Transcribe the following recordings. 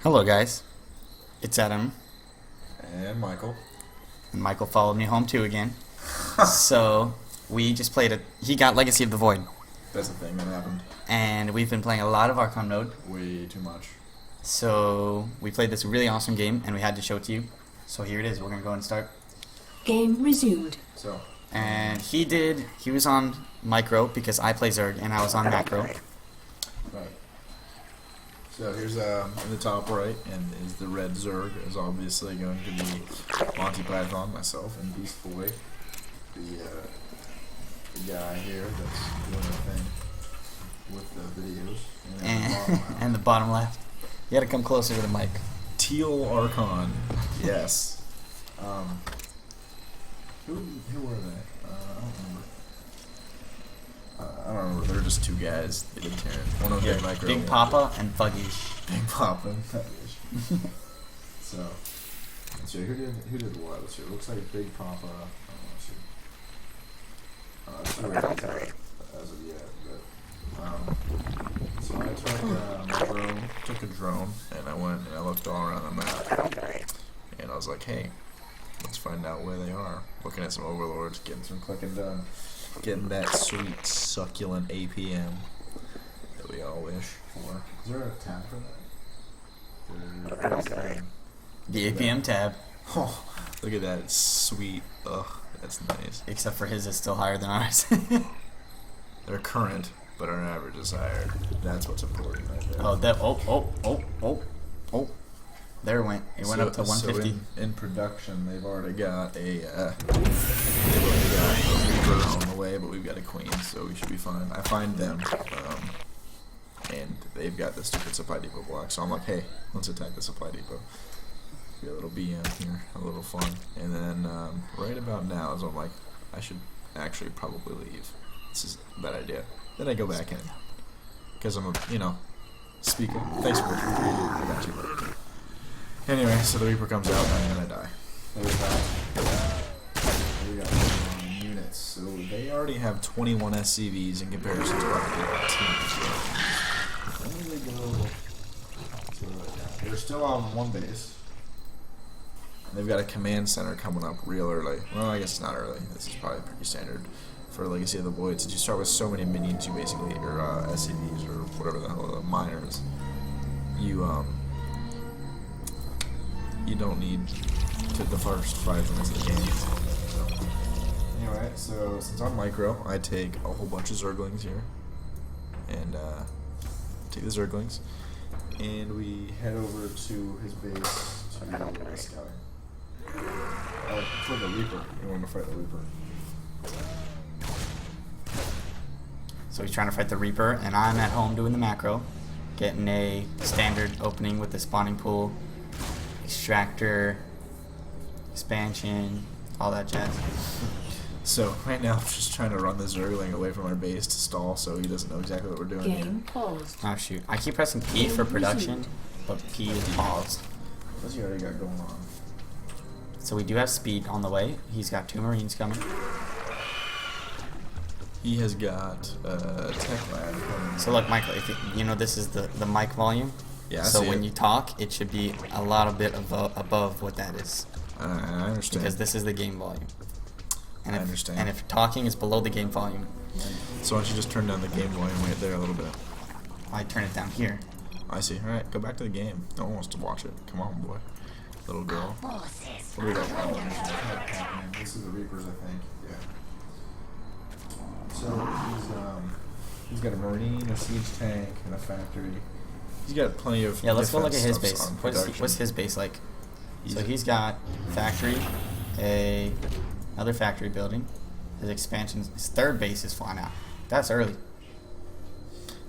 Hello guys, it's Adam, And Michael. and Michael followed me home too again. So we just played he got Legacy of the Void, That's the thing that happened. and we've been playing a lot of Archon Mode. Way too much. So we played this really awesome game, and we had to show it to you. So here it is. We're gonna go and start. Game resumed. So. And he was on micro because I play Zerg, and I was on macro. Right. So here's in the top right, and is the red Zerg is obviously going to be Monty Python, myself, and Beast Boy, the guy here that's doing the thing with the videos. And the bottom left. You gotta come closer to the mic. Teal Archon. Yes. Who were they? I don't remember. They're just two guys. They did Terran. One of them micro. Big Papa and Fuggish. Big Papa and Fuggish. So, let's see. Who did what? Let's see. It looks like Big Papa. Let's see. It's too early as of yet. But, so I took a drone, and I went and I looked all around the map, and I was like, hey, let's find out where they are. Looking at some overlords, getting some clicking done. Getting that sweet, succulent APM that we all wish for. Is there a tab for that? The APM tab. Oh, look at that. It's sweet. Ugh, that's nice. Except for his is still higher than ours. They're current, but our average is higher. That's what's important right there. Oh. There it went. It went up to 150. So in production, they've already got a Reaper on the way, but we've got a Queen, so we should be fine. I find them, and they've got the stupid supply depot block. So I'm like, hey, let's attack the supply depot. Get a little BM here, a little fun, and then right about now is when I'm like, I should actually probably leave. This is a bad idea. Then I go back in because I'm a speaker. Thanks for I got you. Anyway, so the Reaper comes out and I die. We got units. So they already have 21 SCVs in comparison to our team. When do they go? So they're still on one base. They've got a command center coming up real early. Well, I guess it's not early. This is probably pretty standard for Legacy of the Void. Since you start with so many minions, you basically, or SCVs or whatever the hell the miners, you don't need to the first 5 minutes of the game. So, anyway, so since I'm micro, I take a whole bunch of Zerglings here, and take the Zerglings, and we head over to his base to scouting. For the Reaper. We want to fight the Reaper. So he's trying to fight the Reaper, and I'm at home doing the macro, getting a standard opening with the spawning pool, extractor, expansion, all that jazz. So right now I'm just trying to run the Zergling away from our base to stall so he doesn't know exactly what we're doing Game paused. Oh shoot. I keep pressing P for production, but P is paused. What's he already got going on? So we do have speed on the way. He's got 2 Marines coming. He has got tech lab coming. So look, Michael, if you know this is the mic volume. Yeah, I so see when it. you talk, it should be a lot of bit above what that is. I understand. Because this is the game volume. And I if, understand. And if talking is below the game volume, So why don't you just turn down the game volume right there a little bit? I turn it down here. I see. Alright, go back to the game. No one wants to watch it. Come on, boy. Little girl. What do we got? This is the Reapers, I think. Yeah. So he's got a Marine, a siege tank, and a factory. He's got plenty of Yeah, let's go look at his defense base. stuffs on What's his base like? So He's- he's got factory, another factory building. His expansion, his third base is flying out. That's early.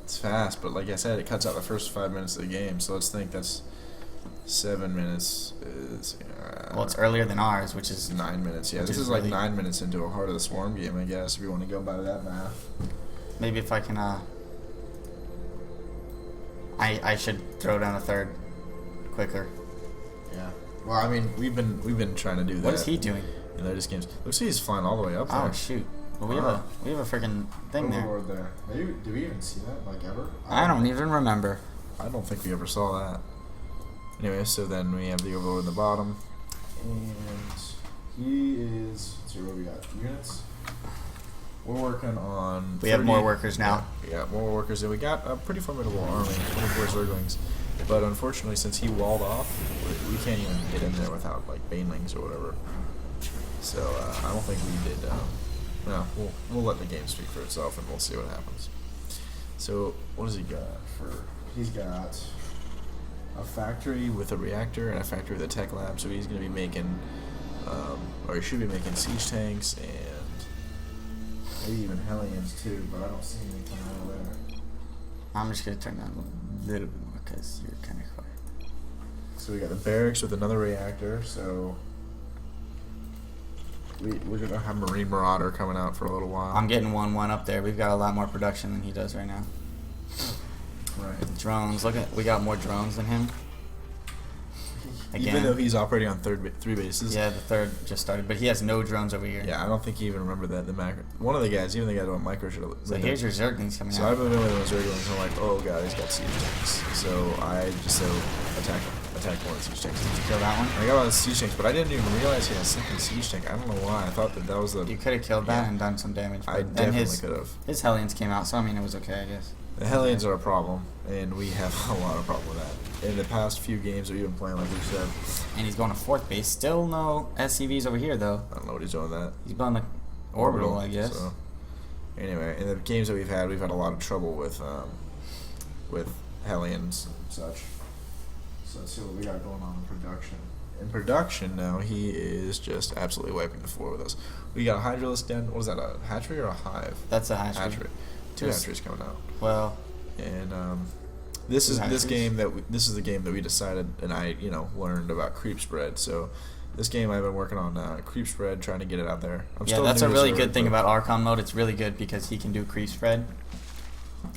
It's fast, but like I said, it cuts out the first 5 minutes of the game. So let's think that's 7 minutes. Is Well, it's earlier than ours, which is 9 minutes. Yeah, which this is is like really- 9 minutes into a Heart of the Swarm game, I guess, if you want to go by that math. maybe if I can. I should throw down a third quicker. Yeah. Well, I mean, we've been trying to do that. What is he doing? In latest games. Looks like he's flying all the way up there. Oh shoot! Well, we have a freaking thing there. Overlord there. Did we even see that, like, ever? I don't even remember. I don't think we ever saw that. Anyway, so then we have the overlord in the bottom, and he is. Let's see what we got. Units. We're working on. We have more workers now. Yeah, more workers, and we got a pretty formidable army, 24 Zerglings. But unfortunately, since he walled off, we can't even get in there without like banelings or whatever. So I don't think we did. No, we'll let the game speak for itself, and we'll see what happens. So what does he got? He's got a factory with a reactor and a factory with a tech lab. So he's going to be making, or he should be making siege tanks and maybe even Hellions too. But I don't see anything coming out of there. I'm just gonna turn down a little bit more because you're kind of quiet. So we got the barracks with another reactor. So we're gonna have Marine Marauder coming out for a little while. I'm getting 1-1 up there. We've got a lot more production than he does right now. Right. Drones. Look at, we got more drones than him. Again. Even though he's operating on three bases. Yeah, the third just started, but he has no drones over here. Yeah, I don't think he even remembered that. The macro. One of the guys, even the guy doing micro, should have. So here's your Zerglings coming So out. I've been doing those Zerglings, and I'm like, oh god, he's got siege tanks. So I just attack one of the siege tanks. Did you kill that one? I got all the siege tanks, but I didn't even realize he had a second siege tank. I don't know why. I thought that was the. You could have killed that and done some damage. I but definitely his, could have. His Hellions came out, so I mean it was okay, I guess. The Hellions are a problem, and we have a lot of problem with that. In the past few games that we've been playing, like we said. And he's going to 4th base. Still no SCVs over here, though. I don't know what he's doing with that. He's going to orbital, I guess. So, anyway, in the games that we've had a lot of trouble with Hellions and such. So let's see what we got going on in production. In production now, he is just absolutely wiping the floor with us. We got a Hydralisk den. What is that, a hatchery or a hive? That's a hatchery. Two hatcheries coming out. Well, and this is the game that we decided, and I learned about creep spread. So this game I've been working on creep spread, trying to get it out there. That's a really good thing about Archon Mode. It's really good because he can do creep spread.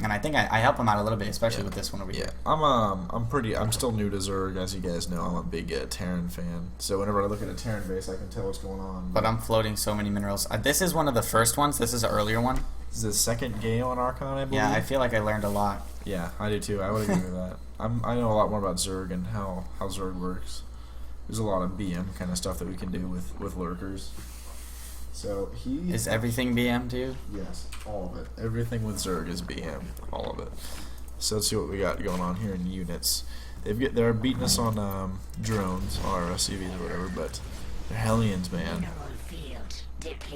And I think I help him out a little bit, especially with this one over here. I'm still new to Zerg, as you guys know. I'm a big Terran fan, so whenever I look at a Terran base, I can tell what's going on. But I'm floating so many minerals. This is one of the first ones. This is an earlier one. This is the second game on Archon, I believe. Yeah, I feel like I learned a lot. Yeah, I do too. I would agree with that. I know a lot more about Zerg and how Zerg works. There's a lot of BM kind of stuff that we can do with lurkers. So is everything BM too? Yes, all of it. Everything with Zerg is BM, all of it. So let's see what we got going on here in units. They're beating us on drones, or SCVs or whatever, but they're Hellions, man.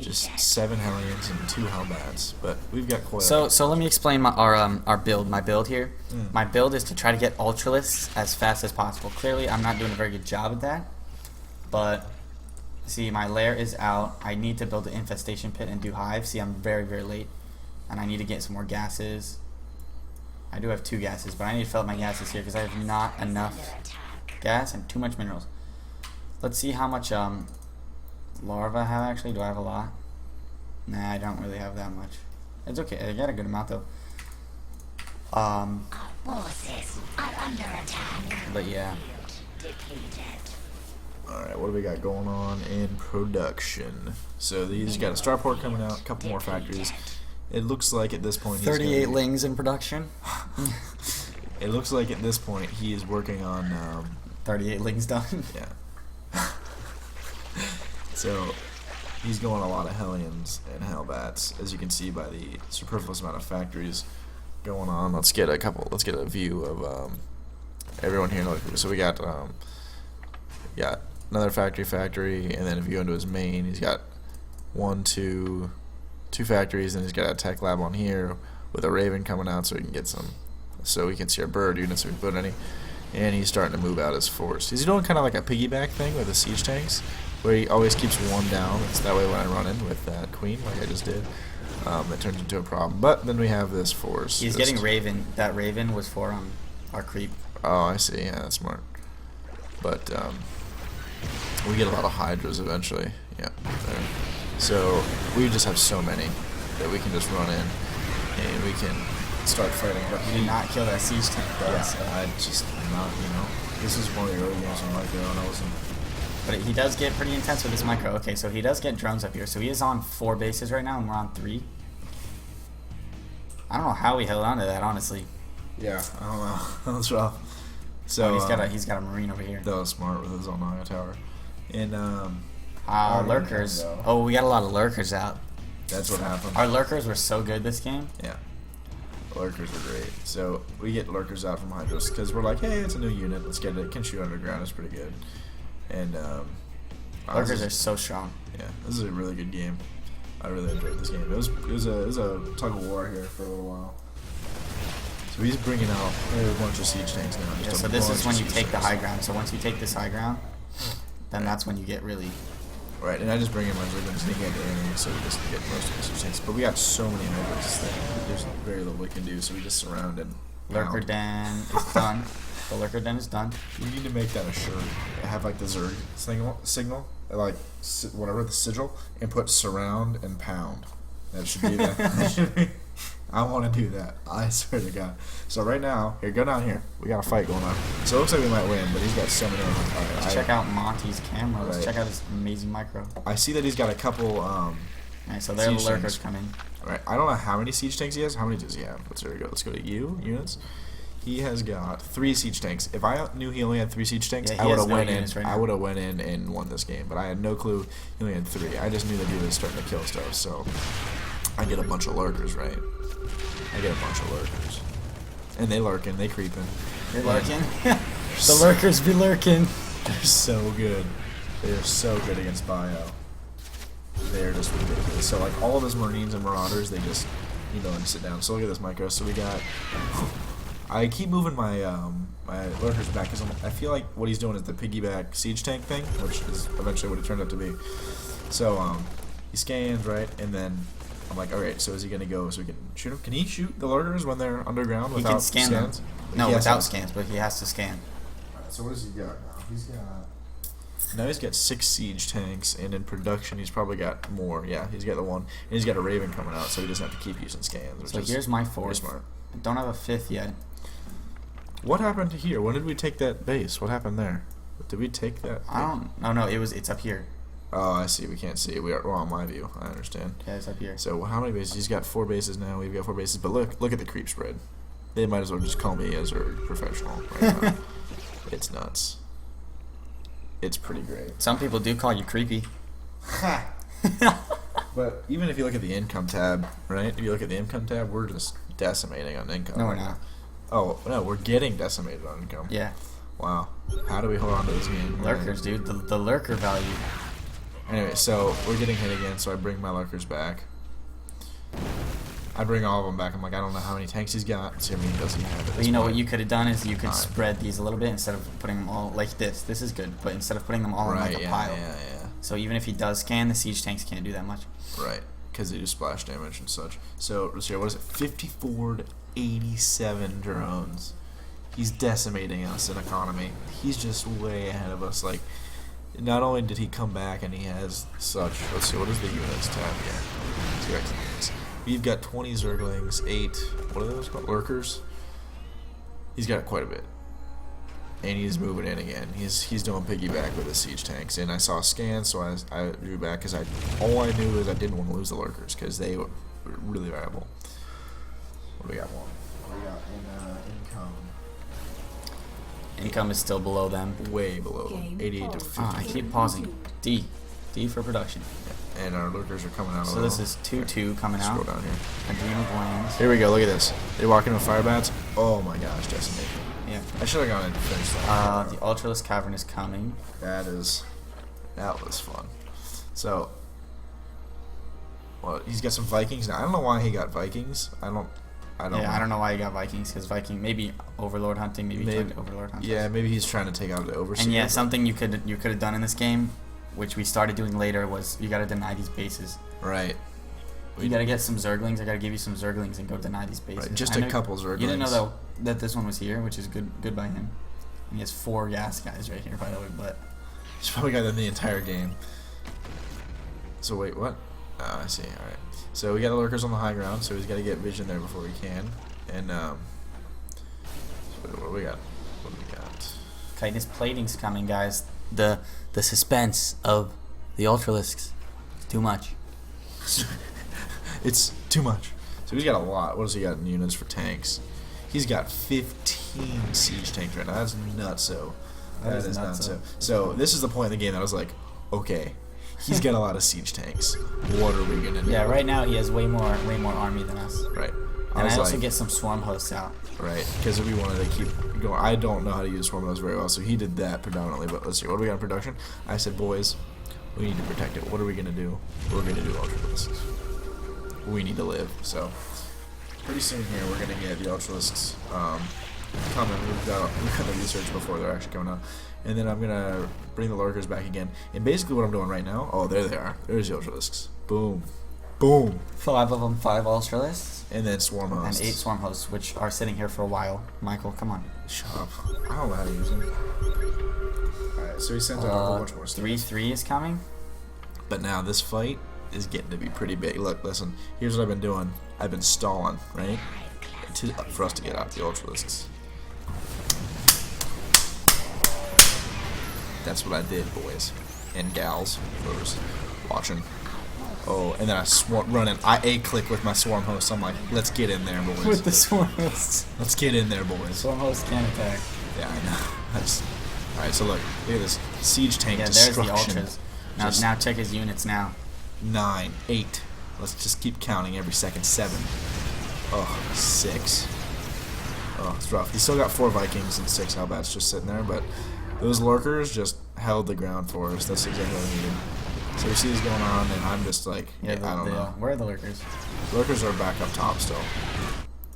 Just 7 Hellions and 2 Hellbats, but we've got quite. So let me explain our build. My build here. My build is to try to get Ultralisks as fast as possible. Clearly, I'm not doing a very good job at that, but. See, my lair is out. I need to build an infestation pit and do hives. See, I'm very, very late. And I need to get some more gases. I do have 2 gases, but I need to fill up my gases here because I have not enough gas and too much minerals. Let's see how much larvae I have actually. Do I have a lot? Nah, I don't really have that much. It's okay. I got a good amount though. Our forces are under attack. But yeah. Alright, what do we got going on in production? So these got a starport coming out, a couple more factories. It looks like at this point 38 lings in production. It looks like at this point he is working on 38 lings done. Yeah. So he's going a lot of Hellions and Hellbats, as you can see by the superfluous amount of factories going on. Let's get a view of everyone here. So we got another factory, and then if you go into his main, he's got 2 factories, and he's got a tech lab on here with a Raven coming out, so we can get some, so we can see our bird units if we put any, and he's starting to move out his force. He's doing kind of like a piggyback thing with the siege tanks, where he always keeps one down. It's that way when I run in with that queen, like I just did, it turns into a problem. But then we have this force. He's getting Raven. That Raven was for our creep. Oh, I see. Yeah, that's smart. But we get a lot of Hydras eventually. Yeah, there. So we just have so many that we can just run in and we can start fighting. But You did not kill that siege tank though. yeah, So. I just not. This is one of the early games on Micro, and I wasn't. But he does get pretty intense with his micro. Okay, so he does get drones up here. So he is on 4 bases right now, and we're on 3. I don't know how we held on to that, honestly. Yeah, I don't know. That's rough. So he's got a marine over here. that was smart with his Onaga tower. And lurkers. Income, though. Oh, we got a lot of lurkers out. That's what happened. Our lurkers were so good this game. Yeah. Lurkers are great. So we get lurkers out from Hydros because we're like, hey, it's a new unit. Let's get it. It can shoot underground. It's pretty good. And Lurkers are so strong. Yeah, this is a really good game. I really enjoyed this game. It was a tug of war here for a little while. So he's bringing out a bunch of siege tanks now. Yeah, so this is when you take the high ground. So once you take this high ground, then that's when you get really... Right, and I just bring in my Zerglings and get the enemy, so we just get most of the siege tanks. But we got so many Hydros that there's very little we can do, so we just surround and Lurker Den is done. The Lurker Den is done. We need to make that a shirt. Have like the Zerg signal, like whatever the sigil, and put surround and pound. That should be that. I want to do that. I swear to God. So right now, here, go down here. We got a fight going on. So it looks like we might win, but he's got so many. Let's check out Monty's camera. Let's Right. check out his amazing micro. I see that he's got a couple. Alright, so there are the siege lurkers tanks. coming. Right. I don't know how many siege tanks he has. How many does he have? Let's go. Let's go to units. He has got 3 siege tanks. If I knew he only had 3 siege tanks, Yeah, he I would has have no went in. units right now. I would have went in and won this game. But I had no clue he only had 3. I just knew that he was starting to kill stuff. So I get a bunch of lurkers, right? I get a bunch of lurkers, and they lurking, they creeping. They're lurking? The lurkers be lurking. They're so good. They are so good against bio. They're just ridiculous. So like all of his marines and marauders, they just and sit down. So look at this micro. So we got. I keep moving my my lurkers back because I feel like what he's doing is the piggyback siege tank thing, which is eventually what it turned out to be. So he scans right, and then I'm like, alright, so is he gonna go so we can shoot him? Can he shoot the lurkers when they're underground He without can scan scans? them. No, He has without to- scans, but he has to scan. Alright, so what does he got now? He's got 6 siege tanks, and in production he's probably got more. Yeah, he's got the one, and he's got a Raven coming out, so he doesn't have to keep using scans. Which So is here's my pretty 4th. smart. I don't have a 5th yet. What happened to here? When did we take that base? What happened there? Did we take that? I don't... No, it's up here. Oh, I see. We can't see it. We're on my view. I understand. Yeah, it's up here. So how many bases? He's got 4 bases now. We've got 4 bases. But look at the creep spread. They might as well just call me as a professional right now. It's nuts. It's pretty great. Some people do call you creepy. But even if you look at the income tab, right? If you look at the income tab, we're just decimating on income. No, we're not. Oh, no, we're getting decimated on income. Yeah. Wow. How do we hold on to this game? Lurkers, dude. The lurker value. Anyway, so we're getting hit again, so I bring my lurkers back. I bring all of them back. I'm like, I don't know how many tanks he's got. So I mean, does he have it? But you know what you could have done is you could spread these a little bit instead of putting them all like this. This is good, but instead of putting them all in like a pile. Yeah. So even if he does scan, the siege tanks can't do that much. Right, because they do splash damage and such. So let's see, what is it? 54 to 87 drones. He's decimating us in economy. He's just way ahead of us. Like, not only did he come back and he has such. Let's see, what is the units tab here? Let's go back to units. We've got 20 Zerglings, 8. What are those called? Lurkers. He's got quite a bit. And he's moving in again. He's doing piggyback with his siege tanks. And I saw scans, so I drew back because all I knew is I didn't want to lose the lurkers because they were really valuable. What do we got? We got income. Income is still below them. Way below them. Game 88 to paused. 50. I keep pausing. D for production. And our lurkers are coming out. So this is 2-2 coming Scroll out. down here. A Dream of Lands. Here we go. Look at this. They walk into fire bats. Oh my gosh, decimation. Yeah. I should have gone and finished that. The Ultralisk Cavern is coming. That was fun. So, well, he's got some Vikings now. I don't know why he got Vikings. I don't. Yeah, I don't know why he got Vikings, because Viking, maybe Overlord hunting, maybe trying to Overlord hunt. Yeah, maybe he's trying to take out the Overseer. And yeah, but- something you could have done in this game, which we started doing later, was you gotta deny these bases. Right. You gotta get some Zerglings. I gotta give you some Zerglings and go deny these bases. Right, just I a know- couple Zerglings. You didn't know though that this one was here, which is good by him. And he has 4 gas guys right here, by the way. But He's probably got them the entire game. So wait, what? I see. All right. So we got the lurkers on the high ground, so he's got to get vision there before we can. And so what do we got? What do we got? Chitinous plating's coming, guys. The suspense of the Ultralisks is too much. It's too much. So he's got a lot. What does he got in units for tanks? He's got 15 siege tanks right now. That's nuts. So That that is is nuts, nuts. So this is the point in the game that I was like, okay, he's got a lot of siege tanks. What are we gonna do? Yeah, right now he has way more army than us. Right. And was I also like, get some swarm hosts out. right, because we wanted to keep going. I don't know how to use swarm hosts very well, so he did that predominantly. But let's see, what do we got in production? I said, boys, we need to protect it. What are we gonna do? We're gonna do ultralisks. We need to live. So pretty soon here, we're gonna get the ultralisks coming. We've got the research before they're actually coming out, and then I'm gonna bring the lurkers back again. And basically, what I'm doing right now, oh, there they are. There's the ultralisks. Boom, boom, 5 of them, 5 ultralists. and then swarm And hosts. 8 swarm hosts, which are sitting here for a while. Michael, come on. Shut up. I don't know how to use them. Alright, so he sends out a whole bunch more stuff. 3-3 is coming. But now this fight is getting to be pretty big. Look, listen. Here's what I've been doing. I've been stalling, right? For us to get out the ultralisks. That's what I did, boys and gals. Whoever's watching. Oh, and then I run in. I A-click with my swarm host. I'm like, let's get in there, boys. With the swarm hosts. Let's get in there, boys. Swarm hosts can attack. Yeah, I know. Alright, so look at this siege tank Yeah, there's the destruction. ultras. Now, Just now check his units now. 9, 8. Let's just keep counting every second. 7. Oh, 6. Oh, it's rough. He's still got 4 Vikings and 6 Hellbats just sitting there, but those lurkers just held the ground for us. That's exactly what we needed. So we see this going on, and I'm just like, Yeah, I don't know. Where are the lurkers? Lurkers are back up top still.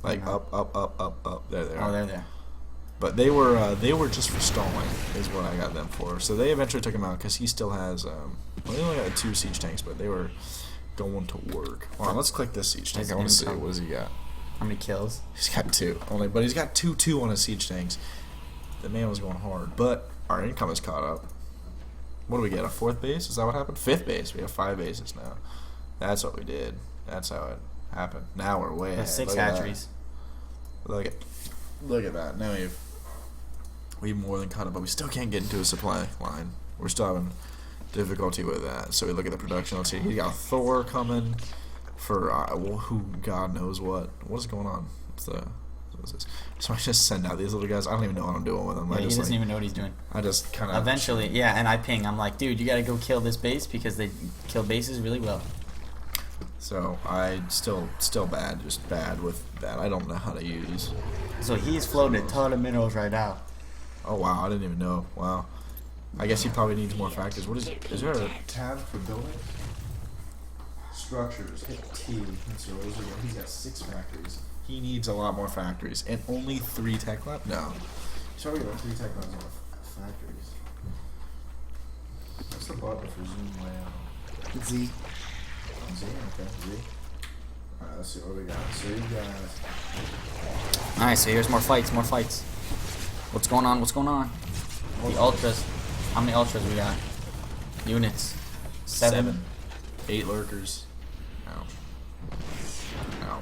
Like, up. There they are. Oh, they're there. But they were just for stalling, is what I got them for. So they eventually took him out because he still has. Well, he only got 2 siege tanks, but they were going to work. Hold on, let's click this siege tank. I want to see what does he got. How many kills? He's got 2 only, but he's got 2 on his siege tanks. The man was going hard, but our income is caught up. What do we get? A 4th base? Is that what happened? 5th base. We have 5 bases now. That's what we did. That's how it happened. Now we're way ahead. 6 Look at hatcheries. that. Look at that. Now we've more than caught up, but we still can't get into a supply line. We're still having difficulty with that. So we look at the production. Let's see. He got Thor coming for who God knows what. What is going on? What is this? So I just send out these little guys. I don't even know what I'm doing with them. Yeah, I he just doesn't even know what he's doing. I just kind of Eventually, yeah, and I ping. I'm like, dude, you gotta go kill this base because they kill bases really well. So I still bad, just bad with that. I don't know how to use. So he's floating a ton of minerals right now. Oh wow, I didn't even know. Wow. I guess he probably needs more factories. What is there a tab for building? Structures. Hit T. That's what those are. He's got 6 factories. He needs a lot more factories. And only 3 tech labs? No. He's probably got 3 tech labs and factories. What's the button for zoom layout? Z. Z? Okay, Z. Alright, let's see what we got. So you got Alright, so here's more fights. What's going on? The ultras. How many ultras we got? Units. 7. 8 lurkers. Ow. Ow.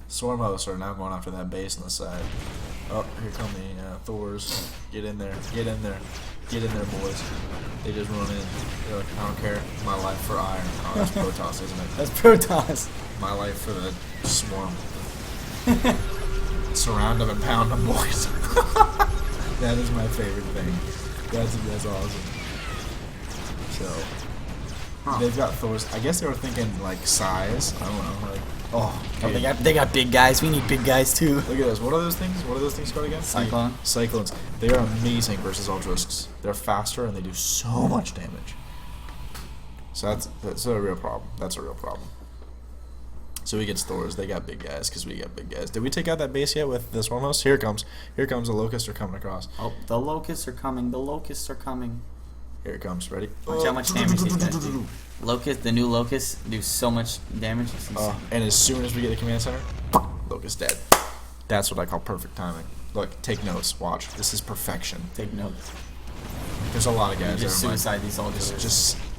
Swarm hosts are now going after that base on the side. Oh, here come the Thors. Get in there, boys. They just run in. They're like, I don't care. My life for iron. Oh, that's Protoss, isn't it? That's Protoss. My life for the swarm. Surround them and pound them, boys. That is my favorite thing. That's awesome. So they've got Thors. I guess they were thinking like size. I don't know. Like They got big guys. We need big guys too. Look at those. What are those things? What are those things called again? Cyclone. Cyclones. They are amazing versus ultralisks. They're faster and they do so much damage. So that's a real problem. That's a real problem. So we get Thors. They got big guys because we got big guys. Did we take out that base yet with the swarm host? Here it comes. Here comes. The locusts are coming across. Oh, the locusts are coming. Here it comes. Ready? Watch how much damage these guys do. The new locusts do so much damage. And as soon as we get the command center, locust dead. That's what I call perfect timing. Look, take notes. Watch. This is perfection. Take notes. There's a lot of guys. Just there. suicide these soldiers.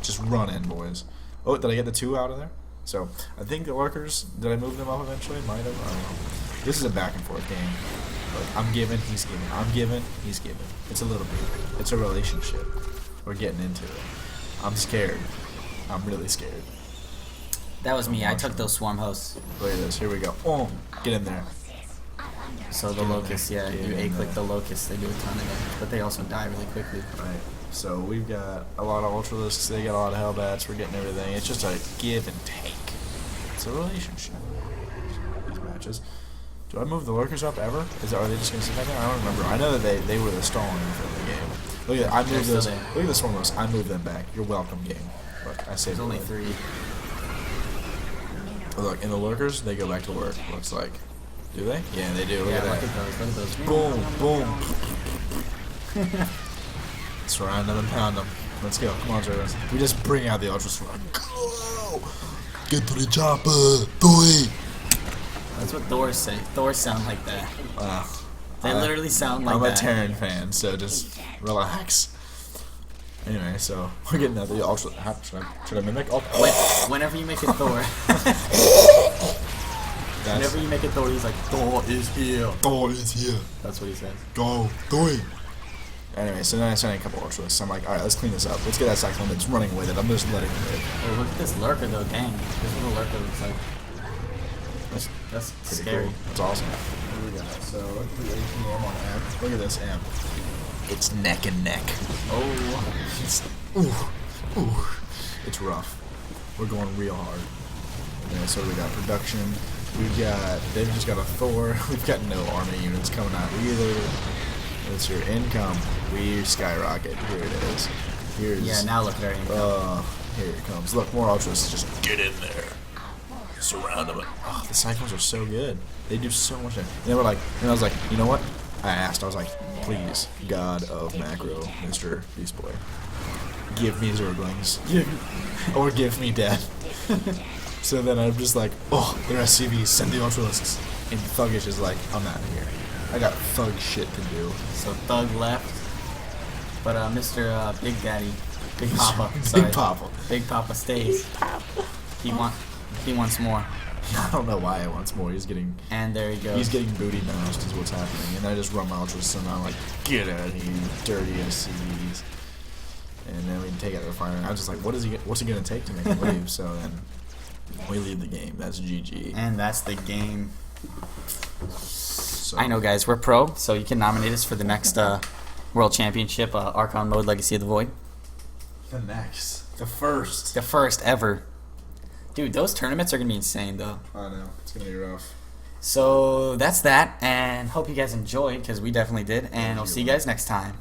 Just run in, boys. Oh, did I get the 2 out of there? So I think the lurkers. Did I move them up eventually? Might have. I don't know. This is a back and forth game. Like, I'm giving, he's giving. I'm giving, he's giving. It's a little bit. It's a relationship. We're getting into it. I'm scared. I'm really scared. That was me. I took those swarm hosts. Look at this. Here we go. Oh, get in there. So the Get in locusts, there. yeah, Get you in A-click there. the locusts, they do a ton of damage, but they also die really quickly. Right. So we've got a lot of Ultralisks, they got a lot of Hellbats, we're getting everything. It's just a give and take. It's a relationship. These matches. Do I move the lurkers up ever? Are they just gonna sit back there? I don't remember. I know that they were the stalling for the game. Look at that. I They're moved still those. there. Look at this one of those. I moved them back. You're welcome, game. Look, I saved There's only them. 3. Look, in the lurkers, they go back to work. Looks like. Do they? Yeah, they do. Look Yeah, at look that. at those, Boom, boom. Surround them and pound them. Let's go. Come on, Travis. We just bring out the Ultras. Go! Get to the chopper, boy! That's what Thors say. Thors sound like that. They literally sound like I'm that. a Terran fan, so just relax. Anyway, so we're getting out the Ultra. Should I mimic? Oh. Whenever you make a Thor, whenever you make a Thor, he's like, Thor is here. Thor is here. That's what he says. Go, Thor. Anyway, so then I sent in a couple Ultras. I'm like, alright, let's clean this up. Let's get that Cyclone that's running with it. I'm just letting it live. Oh, look at this lurker though, dang. This little lurker looks like... That's Pretty scary. cool. That's awesome. What do we got? So, look at the 18 on amp. Look at this amp. It's neck and neck. Oh. It's, it's rough. We're going real hard. And so we got production. They've just got a Thor. We've got no army units coming out either. It's your income. We skyrocket. Here it is. Here's. Yeah, now look at our income. Here it comes. Look, more Ultras. Just get in there. Surround them. Oh, the Cyclones are so good. They do so much damage. And they were like, and I was like, you know what? I was like, please, God of Macro, Mr. Beast Boy, give me Zerglings. Or give me death. So then I'm just like, oh, they're SCVs, send the Ultralisks. And Thuggish is like, I'm out of here. I got thug shit to do. So Thug left. But Mr. Big Daddy, Big Papa, sorry. Big Papa. Big Papa stays. He wants more. I don't know why he wants more. He's getting And there he goes. He's getting booty bounced is what's happening. And I just run my Ultras and I'm like, get out of here, you dirty SCVs. And then we take out the fire. And I was just like, what's he gonna take to make him leave? So then we leave the game. That's GG. And that's the game. So, I know, guys, we're pro, so you can nominate us for the next World Championship, Archon Mode Legacy of the Void. The next. The first. The first ever. Dude, those tournaments are going to be insane, though. I know. It's gonna be rough. So that's that, and hope you guys enjoyed, because we definitely did, and we'll see you guys next time.